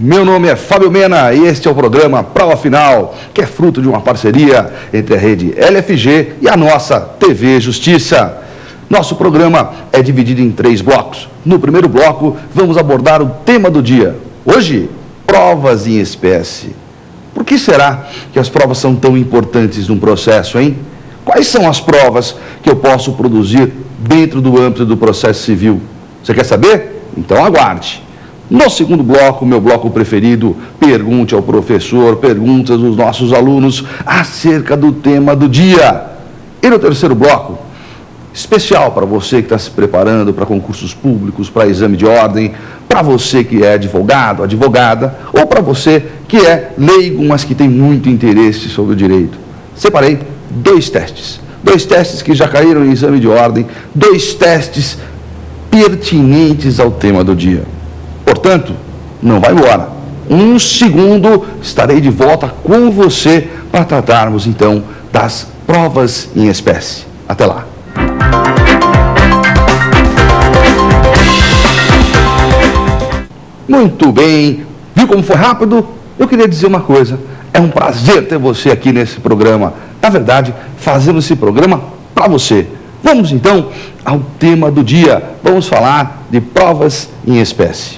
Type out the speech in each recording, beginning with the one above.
Meu nome é Fábio Mena e este é o programa Prova Final, que é fruto de uma parceria entre a rede LFG e a nossa TV Justiça. Nosso programa é dividido em 3 blocos. No primeiro bloco, vamos abordar o tema do dia. Hoje, provas em espécie. Por que será que as provas são tão importantes num processo, hein? Quais são as provas que eu posso produzir dentro do âmbito do processo civil? Você quer saber? Então aguarde. No segundo bloco, meu bloco preferido, pergunte ao professor, perguntas dos nossos alunos acerca do tema do dia. E no terceiro bloco, especial para você que está se preparando para concursos públicos, para exame de ordem, para você que é advogado, advogada, ou para você que é leigo, mas que tem muito interesse sobre o direito. Separei 2 testes. 2 testes que já caíram em exame de ordem, 2 testes pertinentes ao tema do dia. Portanto, não vai embora. Um segundo, estarei de volta com você para tratarmos então das provas em espécie. Até lá. Muito bem. Viu como foi rápido? Eu queria dizer uma coisa. É um prazer ter você aqui nesse programa. Na verdade, fazendo esse programa para você. Vamos então ao tema do dia. Vamos falar de provas em espécie.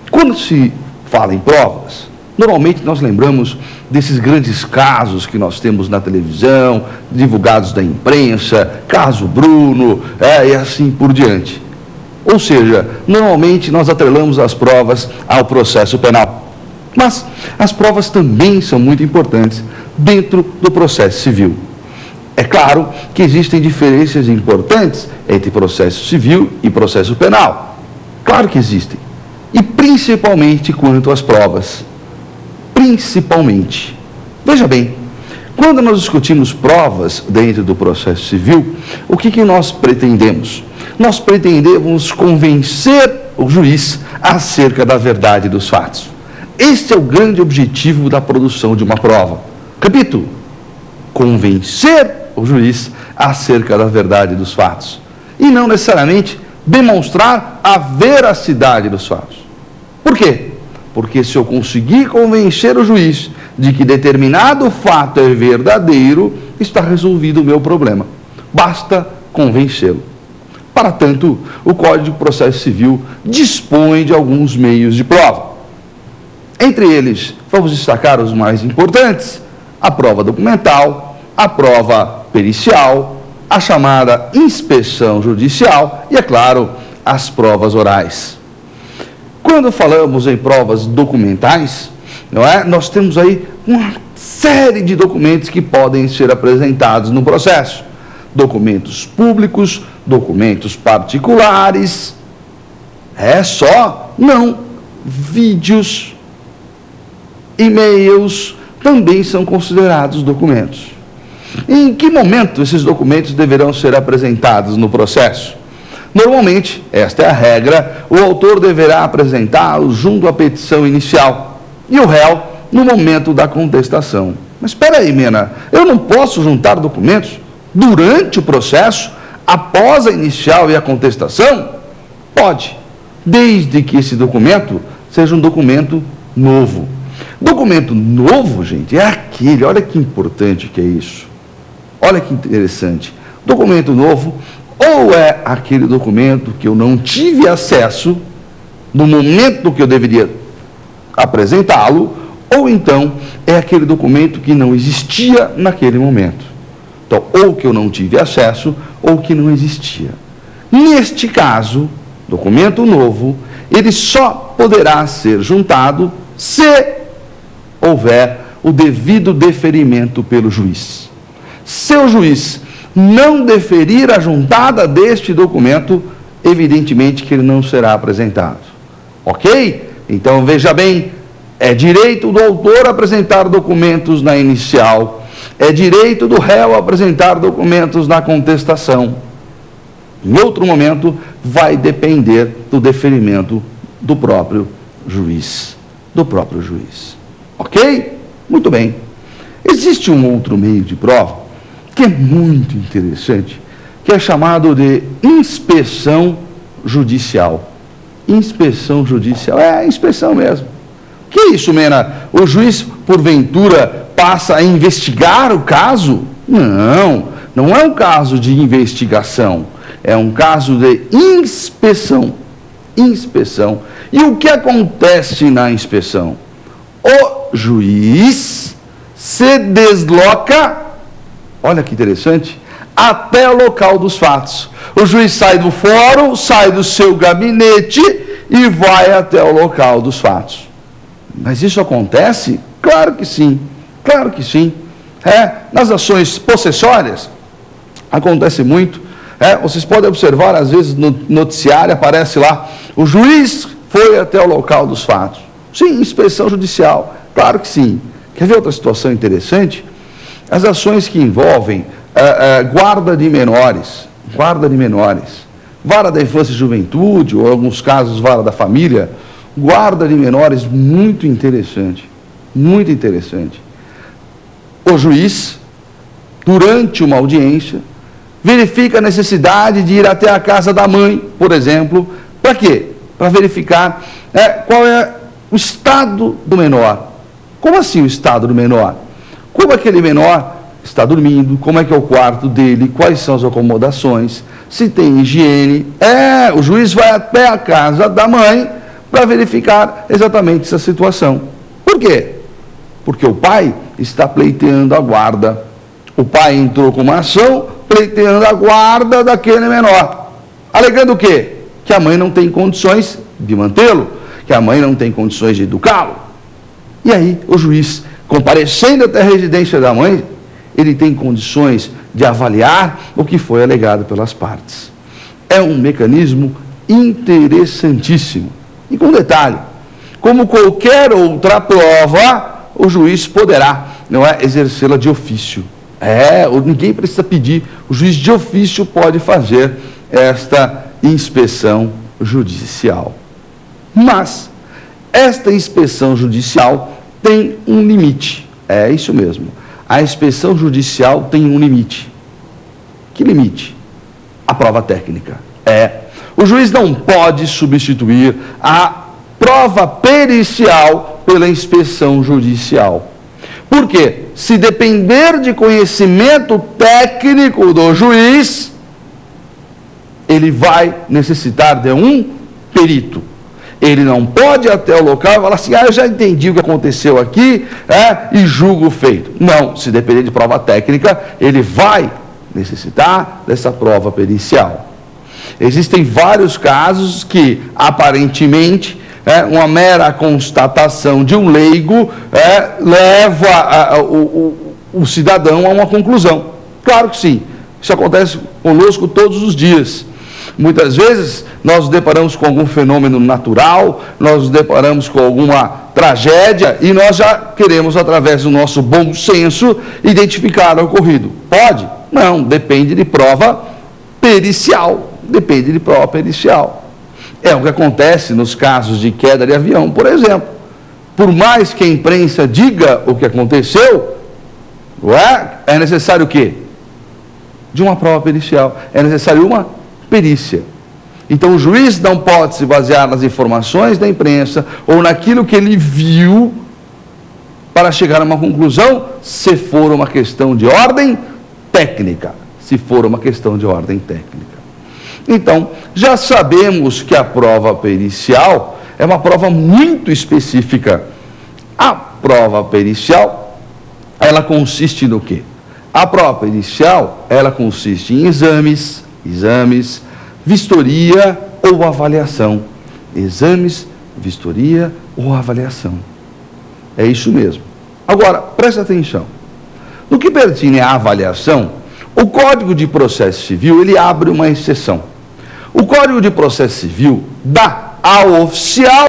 Quando se fala em provas, normalmente nós lembramos desses grandes casos que nós temos na televisão, divulgados da imprensa, caso Bruno, e assim por diante. Ou seja, normalmente nós atrelamos as provas ao processo penal. Mas as provas também são muito importantes dentro do processo civil. É claro que existem diferenças importantes entre processo civil e processo penal. Claro que existem. E principalmente quanto às provas. Principalmente. Veja bem, quando nós discutimos provas dentro do processo civil, o que nós pretendemos? Nós pretendemos convencer o juiz acerca da verdade dos fatos. Este é o grande objetivo da produção de uma prova. Repito, convencer o juiz acerca da verdade dos fatos. E não necessariamente demonstrar a veracidade dos fatos. Por quê? Porque se eu conseguir convencer o juiz de que determinado fato é verdadeiro, está resolvido o meu problema. Basta convencê-lo. Para tanto, o Código de Processo Civil dispõe de alguns meios de prova. Entre eles, vamos destacar os mais importantes: a prova documental, a prova pericial, a chamada inspeção judicial e, é claro, as provas orais. Quando falamos em provas documentais, nós temos aí uma série de documentos que podem ser apresentados no processo. Documentos públicos, documentos particulares, não, vídeos, e-mails também são considerados documentos. Em que momento esses documentos deverão ser apresentados no processo? Normalmente, esta é a regra, o autor deverá apresentá-los junto à petição inicial e o réu no momento da contestação. Mas espera aí, Mena, eu não posso juntar documentos durante o processo, após a inicial e a contestação? Pode, desde que esse documento seja um documento novo. Documento novo, gente, é aquele, olha que importante que é isso. Olha que interessante. Documento novo ou é aquele documento que eu não tive acesso no momento que eu deveria apresentá-lo, ou então é aquele documento que não existia naquele momento. Então, ou que eu não tive acesso, ou que não existia. Neste caso, documento novo, ele só poderá ser juntado se houver o devido deferimento pelo juiz. Se o juiz não deferir a juntada deste documento, evidentemente que ele não será apresentado. Ok? Então, veja bem, é direito do autor apresentar documentos na inicial, é direito do réu apresentar documentos na contestação. Em outro momento, vai depender do deferimento do próprio juiz. Ok? Muito bem. Existe um outro meio de prova que é muito interessante, que é chamado de inspeção judicial. Inspeção judicial, é a inspeção mesmo. Que isso, Mena? O juiz, porventura, passa a investigar o caso? Não, não é um caso de investigação, é um caso de inspeção. Inspeção. E o que acontece na inspeção? O juiz se desloca, olha que interessante, até o local dos fatos. O juiz sai do fórum, sai do seu gabinete e vai até o local dos fatos. Mas isso acontece? Claro que sim, claro que sim. Nas ações possessórias, acontece muito. Vocês podem observar, às vezes no noticiário aparece lá, o juiz foi até o local dos fatos. Sim, inspeção judicial, claro que sim. Quer ver outra situação interessante? As ações que envolvem guarda de menores, vara da infância e juventude, ou em alguns casos vara da família, guarda de menores, muito interessante, muito interessante. O juiz, durante uma audiência, verifica a necessidade de ir até a casa da mãe, por exemplo, para quê? Para verificar qual é o estado do menor. Como assim o estado do menor? Como aquele menor está dormindo, como é que é o quarto dele, quais são as acomodações, se tem higiene. O juiz vai até a casa da mãe para verificar exatamente essa situação. Por quê? Porque o pai está pleiteando a guarda. O pai entrou com uma ação pleiteando a guarda daquele menor, alegando o quê? Que a mãe não tem condições de mantê-lo, que a mãe não tem condições de educá-lo. E aí, o juiz, comparecendo até a residência da mãe, ele tem condições de avaliar o que foi alegado pelas partes. É um mecanismo interessantíssimo. E com detalhe, como qualquer outra prova, o juiz poderá, exercê-la de ofício. Ninguém precisa pedir, o juiz de ofício pode fazer esta inspeção judicial. Mas esta inspeção judicial tem um limite. É isso mesmo. A inspeção judicial tem um limite. Que limite? A prova técnica. O juiz não pode substituir a prova pericial pela inspeção judicial. Por quê? Se depender de conhecimento técnico do juiz, ele vai necessitar de um perito. Ele não pode ir até o local e falar assim, eu já entendi o que aconteceu aqui, e julgo o feito. Não, se depender de prova técnica, ele vai necessitar dessa prova pericial. Existem vários casos que, aparentemente, uma mera constatação de um leigo leva o cidadão a uma conclusão. Claro que sim, isso acontece conosco todos os dias. Muitas vezes nós nos deparamos com algum fenômeno natural, nós nos deparamos com alguma tragédia e nós já queremos, através do nosso bom senso, identificar o ocorrido. Pode? Não, depende de prova pericial. Depende de prova pericial. É o que acontece nos casos de queda de avião, por exemplo. Por mais que a imprensa diga o que aconteceu, é necessário o quê? De uma prova pericial. É necessário uma perícia. Então o juiz não pode se basear nas informações da imprensa ou naquilo que ele viu para chegar a uma conclusão, se for uma questão de ordem técnica. Se for uma questão de ordem técnica. Então, já sabemos que a prova pericial é uma prova muito específica. A prova pericial, ela consiste no quê? A prova pericial, ela consiste em exames, vistoria ou avaliação. Exames, vistoria ou avaliação. É isso mesmo. Agora, presta atenção. No que pertine à avaliação, o Código de Processo Civil, ele abre uma exceção. O Código de Processo Civil dá ao oficial